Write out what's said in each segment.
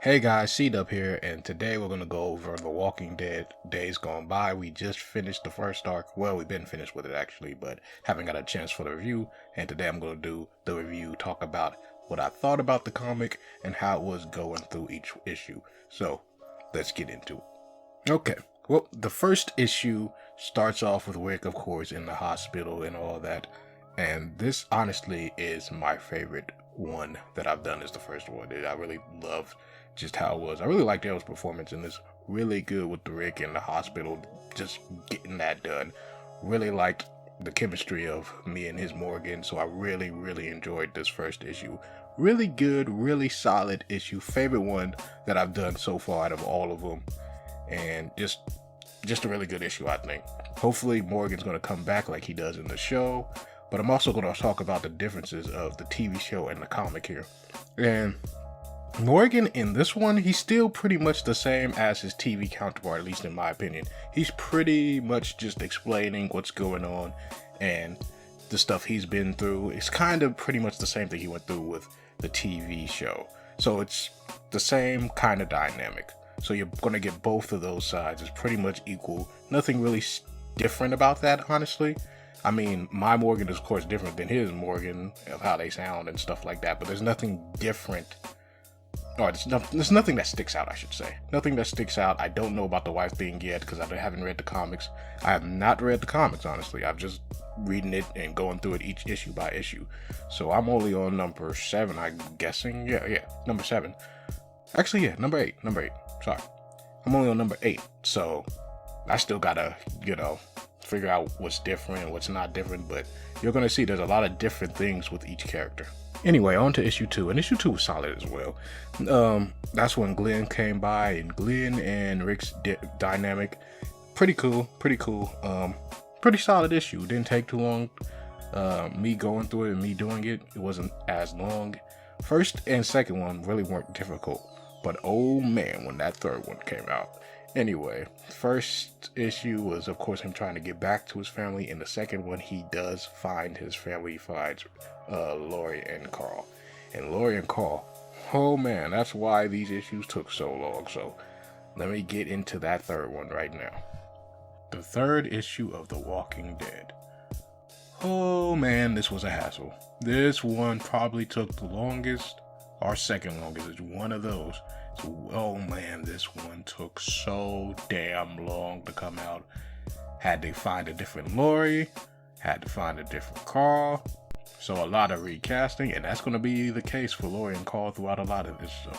Hey guys, C-Dub here, and today we're gonna go over The Walking Dead Days Gone By. We just finished the first arc. Well, we've been finished with it actually, but haven't got a chance for the review. And today I'm gonna do the review, talk about what I thought about the comic and how it was going through each issue. So, let's get into it. Okay, well, the first issue starts off with Rick, of course, in the hospital and all that. And this honestly is my favorite one that I've done, is the first one. I really loved just how it was. I really liked Dale's performance in this. Really good with the Rick in the hospital, just getting that done. Really liked the chemistry of me and his Morgan, so I really enjoyed this first issue. Really good, really solid issue. Favorite one that I've done so far out of all of them, and just a really good issue, I think. Hopefully Morgan's going to come back like he does in the show, but I'm also going to talk about the differences of the TV show and the comic here. And Morgan in this one, he's still pretty much the same as his TV counterpart, at least in my opinion. He's pretty much just explaining what's going on and the stuff he's been through. It's kind of pretty much the same thing he went through with the TV show. So it's the same kind of dynamic. So you're going to get both of those sides. It's pretty much equal. Nothing really different about that, honestly. I mean, my Morgan is, of course, different than his Morgan, of how they sound and stuff like that. But there's nothing different. Or there's nothing that sticks out, I should say. Nothing that sticks out. I don't know about the wife thing yet because I haven't read the comics. I have not read the comics, honestly. I've just reading it and going through it each issue by issue. So I'm only on number 7, I'm guessing. Yeah, number 7. Actually, yeah, number 8. Sorry. I'm only on number 8. So I still gotta, figure out what's different and what's not different. But you're gonna see there's a lot of different things with each character. Anyway, on to issue 2, and issue 2 was solid as well. That's when Glenn came by, and Glenn and Rick's dynamic, pretty cool. Pretty solid issue. Didn't take too long. Me going through it and me doing it wasn't as long. First and second one really weren't difficult, but oh man, when that third one came out. Anyway, first issue was, of course, him trying to get back to his family. In the second one, he does find his family. He finds Lori and Carl. And Lori and Carl, oh man, that's why these issues took so long. So let me get into that third one right now. The third issue of The Walking Dead. Oh man, this was a hassle. This one probably took the longest, or second longest. It's one of those. So, oh man, this one took so damn long to come out. Had to find a different Lori, had to find a different Carl. So a lot of recasting, and that's going to be the case for Lori and Carl throughout a lot of this. So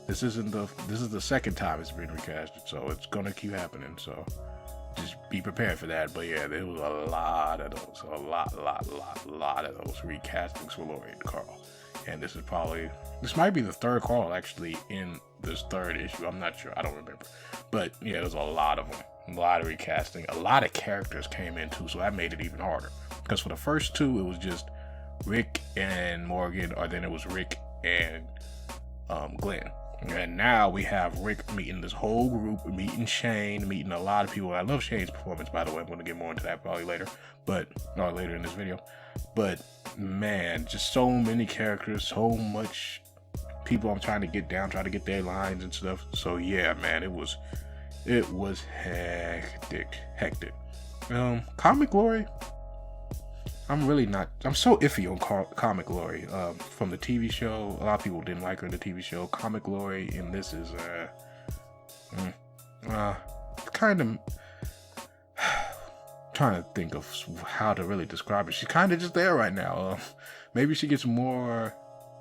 this is the second time it's been recasted, so it's going to keep happening. So just be prepared for that. But yeah, there was a lot of those, a lot of those recastings for Lori and Carl. And this might be the third Carl actually in this third issue. I'm not sure. I don't remember. But yeah, there's a lot of them. A lot of recasting. A lot of characters came in too, so that made it even harder. Because for the first two, it was just Rick and Morgan, or then it was Rick and Glenn. And now we have Rick meeting this whole group, meeting Shane, meeting a lot of people. I love Shane's performance, by the way. I'm going to get more into that probably later, or later in this video. But man, just so many characters, so much people I'm trying to get down, trying to get their lines and stuff. So yeah, man, it was hectic. Comic Lori, I'm so iffy on Comic Lori. From the TV show, a lot of people didn't like her in the TV show. Comic Lori in this is kind of trying to think of how to really describe it. She's kind of just there right now. Maybe she gets more,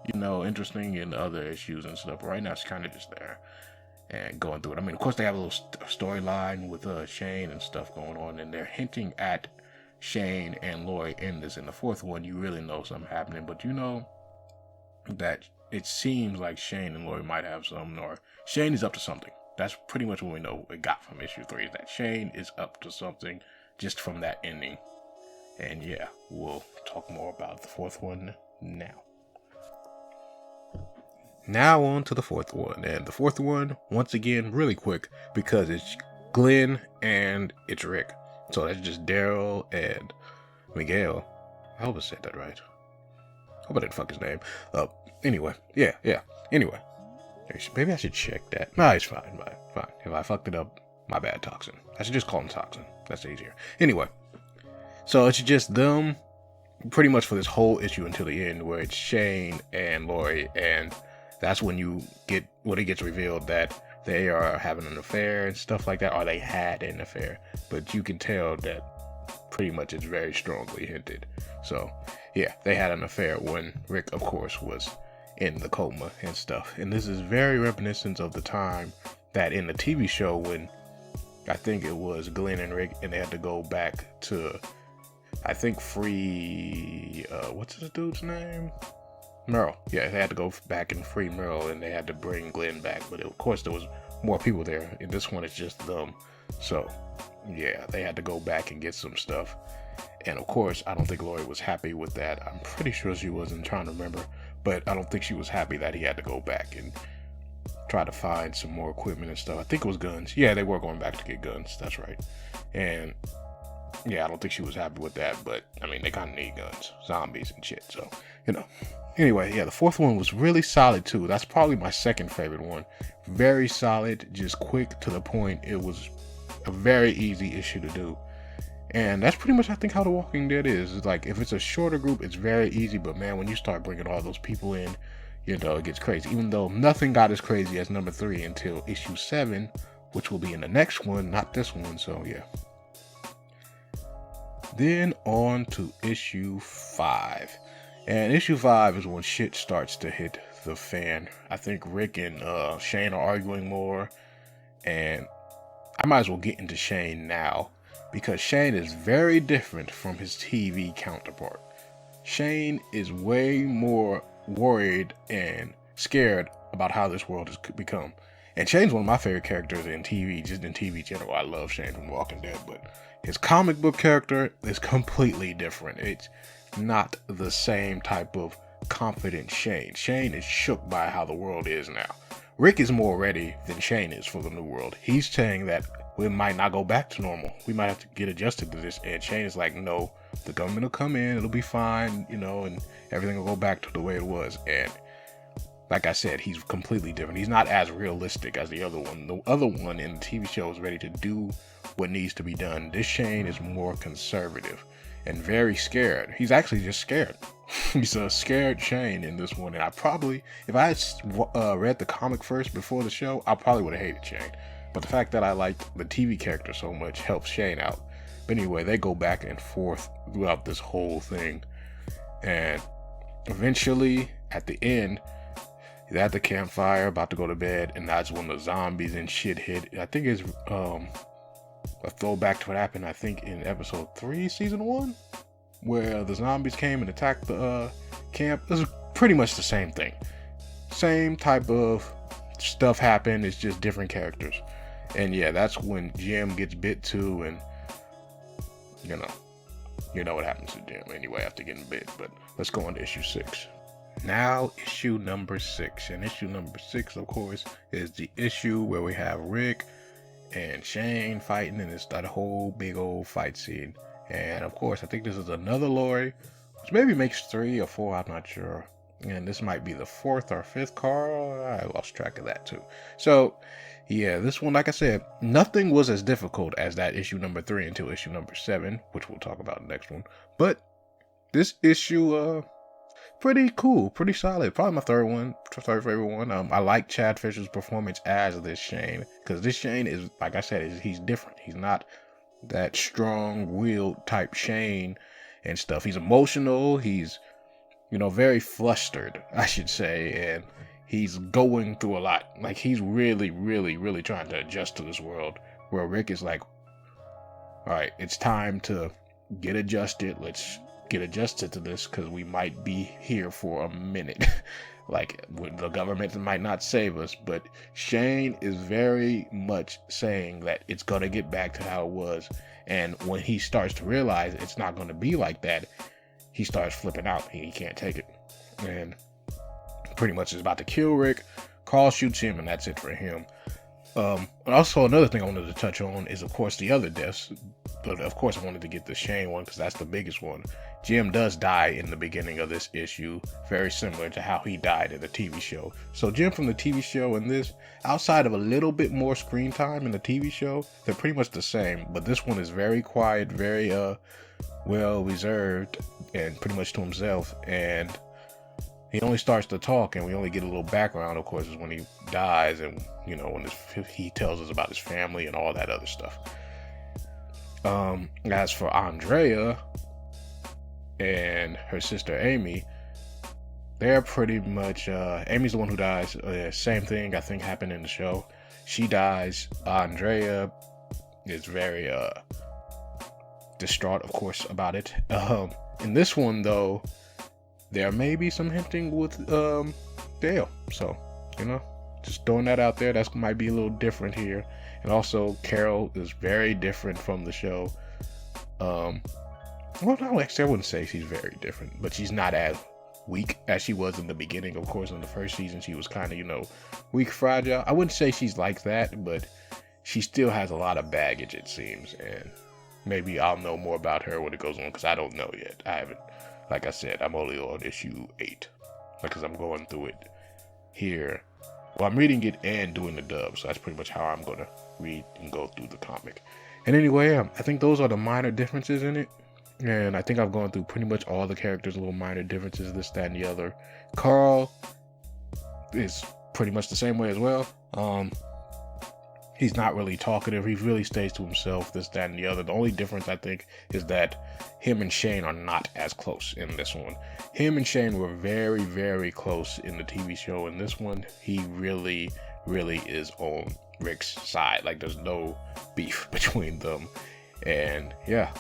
interesting in other issues and stuff. But right now, she's kind of just there and going through it. I mean, of course, they have a little storyline with Shane and stuff going on, and they're hinting at Shane and Lori in this. In the fourth one, you really know something happening, but you know that it seems like Shane and Lori might have something, or Shane is up to something. That's pretty much what we know we got from issue 3, is that Shane is up to something just from that ending. And yeah, we'll talk more about the fourth one now. Now on to the fourth one. And the fourth one, once again, really quick, because it's Glenn and it's Rick. So that's just Daryl and Miguel. I hope I said that right. Hope I didn't fuck his name up. Anyway, yeah. Anyway, Maybe I should check that. No, it's fine. Fine. If I fucked it up, my bad, Toxin. I should just call him Toxin. That's easier. Anyway, so it's just them pretty much for this whole issue until the end, where it's Shane and Lori, and that's when it gets revealed that they are having an affair and stuff like that, or they had an affair. But you can tell that pretty much it's very strongly hinted. So yeah, they had an affair when Rick, of course, was in the coma and stuff. And this is very reminiscent of the time that in the TV show when I think it was Glenn and Rick, and they had to go back to, I think, free, what's the dude's name? Merle. Yeah, they had to go back and free Merle, and they had to bring Glenn back. But of course, there was more people there. In this one, it's just them. So, yeah, they had to go back and get some stuff. And of course, I don't think Lori was happy with that. I'm pretty sure she wasn't, trying to remember. But I don't think she was happy that he had to go back and try to find some more equipment and stuff. I think it was guns. Yeah, they were going back to get guns. That's right. And yeah, I don't think she was happy with that. But I mean, they kind of need guns, zombies and shit. So, you know. Anyway, yeah, the fourth one was really solid too. That's probably my second favorite one. Very solid, just quick to the point. It was a very easy issue to do. And that's pretty much, I think, how The Walking Dead is. It's like, if it's a shorter group, it's very easy. But man, when you start bringing all those people in, you know, it gets crazy. Even though nothing got as crazy as number 3 until issue 7, which will be in the next one, not this one. So yeah. Then on to issue 5. And issue 5 is when shit starts to hit the fan. I think Rick and Shane are arguing more. And I might as well get into Shane now, because Shane is very different from his TV counterpart. Shane is way more worried and scared about how this world has become. And Shane's one of my favorite characters in TV, just in TV general. I love Shane from Walking Dead, but his comic book character is completely different. It's not the same type of confident Shane. Shane is shook by how the world is now. Rick is more ready than Shane is for the new world. He's saying that we might not go back to normal. We might have to get adjusted to this. And Shane is like, no, the government will come in, it'll be fine, you know, and everything will go back to the way it was. And like I said, he's completely different. He's not as realistic as the other one. The other one in the TV show is ready to do what needs to be done. This Shane is more conservative and very scared. He's actually just scared. He's a scared Shane in this one. And I probably, if I had read the comic first before the show, I probably would have hated Shane. But the fact that I liked the TV character so much helps Shane out. But anyway, they go back and forth throughout this whole thing. And eventually, at the end, he's at the campfire, about to go to bed, and that's when the zombies and shit hit. I think it's a throwback to what happened, I think, in episode 3, season 1, where the zombies came and attacked the camp. It was pretty much the same thing. Same type of stuff happened, it's just different characters. And yeah, that's when Jim gets bit too, and you know what happens to Jim anyway after getting bit. But let's go on to issue 6. Now, issue number 6. And issue number 6, of course, is the issue where we have Rick and Shane fighting, and it's that whole big old fight scene. And of course, I think this is another Lori, which maybe makes 3 or 4, I'm not sure. And this might be the 4th or 5th Carl. I lost track of that too. So yeah, this one, like I said, nothing was as difficult as that issue number 3 until issue number 7, which we'll talk about in the next one. But this issue, pretty cool, pretty solid. Probably my third favorite one. I like Chad Fisher's performance as this Shane, because this Shane is, like I said, he's different. He's not that strong-willed type Shane and stuff. He's emotional. He's, very flustered, I should say, and he's going through a lot. Like, he's really, really, really trying to adjust to this world, where Rick is like, all right, it's time to get adjusted. Let's get adjusted to this, because we might be here for a minute. Like, the government might not save us, but Shane is very much saying that it's going to get back to how it was. And when he starts to realize it's not going to be like that, he starts flipping out. He can't take it. And pretty much is about to kill Rick. Carl shoots him, and that's it for him. And also another thing I wanted to touch on is, of course, the other deaths. But of course, I wanted to get the Shane one because that's the biggest one. Jim does die in the beginning of this issue, very similar to how he died in the TV show. So Jim from the TV show and this, outside of a little bit more screen time in the TV show, they're pretty much the same. But this one is very quiet, very well reserved, and pretty much to himself. And he only starts to talk, and we only get a little background, of course, is when he dies, and you know, when he tells us about his family and all that other stuff. As for Andrea and her sister Amy, they're pretty much Amy's the one who dies. Same thing I think happened in the show. She dies. Andrea is very distraught, of course, about it. In this one, though, there may be some hinting with Dale. So, you know, just throwing that out there. That might be a little different here. And also, Carol is very different from the show. Well, no, actually, I wouldn't say she's very different, but she's not as weak as she was in the beginning. Of course, in the first season, she was kind of, you know, weak, fragile. I wouldn't say she's like that, but she still has a lot of baggage, it seems. And maybe I'll know more about her when it goes on, because I don't know yet. I haven't, like I said, I'm only on issue 8, because I'm going through it here. Well, I'm reading it and doing the dub, so that's pretty much how I'm going to read and go through the comic. And anyway, I think those are the minor differences in it. And I think I've gone through pretty much all the characters, little minor differences, this, that, and the other. Carl is pretty much the same way as well. He's not really talkative. He really stays to himself, this, that, and the other. The only difference, I think, is that him and Shane are not as close in this one. Him and Shane were very, very close in the TV show. In this one, he really, really is on Rick's side. Like, there's no beef between them. And, yeah,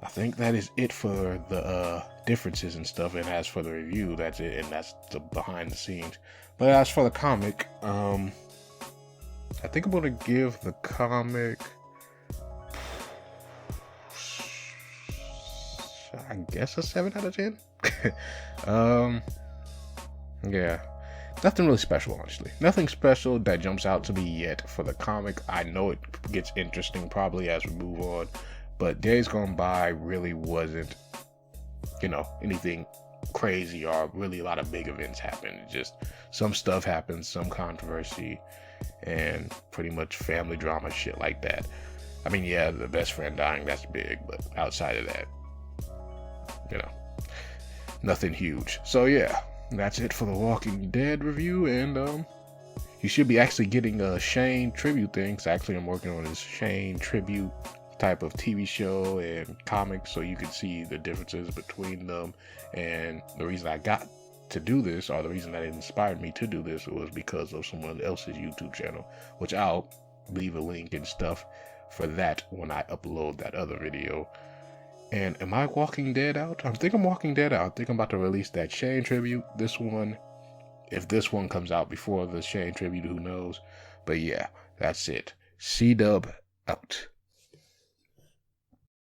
I think that is it for the differences and stuff. And as for the review, that's it. And that's the behind the scenes. But as for the comic, I think I'm going to give the comic, I guess, a 7 out of 10. Yeah, nothing really special, honestly. Nothing special that jumps out to me yet for the comic. I know it gets interesting probably as we move on, but Days Gone By really wasn't, you know, anything crazy or really a lot of big events happened. Just some stuff happened, some controversy, and pretty much family drama, shit like that. I mean, yeah, the best friend dying, that's big, but outside of that, you know, nothing huge. So yeah, that's it for the Walking Dead review, and you should be actually getting a Shane tribute thing. So actually, I'm working on this Shane tribute type of TV show and comics, so you can see the differences between them. And the reason I got to do this, or the reason that it inspired me to do this, was because of someone else's YouTube channel, which I'll leave a link and stuff for that when I upload that other video. And am I Walking Dead out? I think I'm Walking Dead out. I think I'm about to release that Shane tribute. This one, if this one comes out before the Shane tribute, who knows? But yeah, that's it. C-Dub out.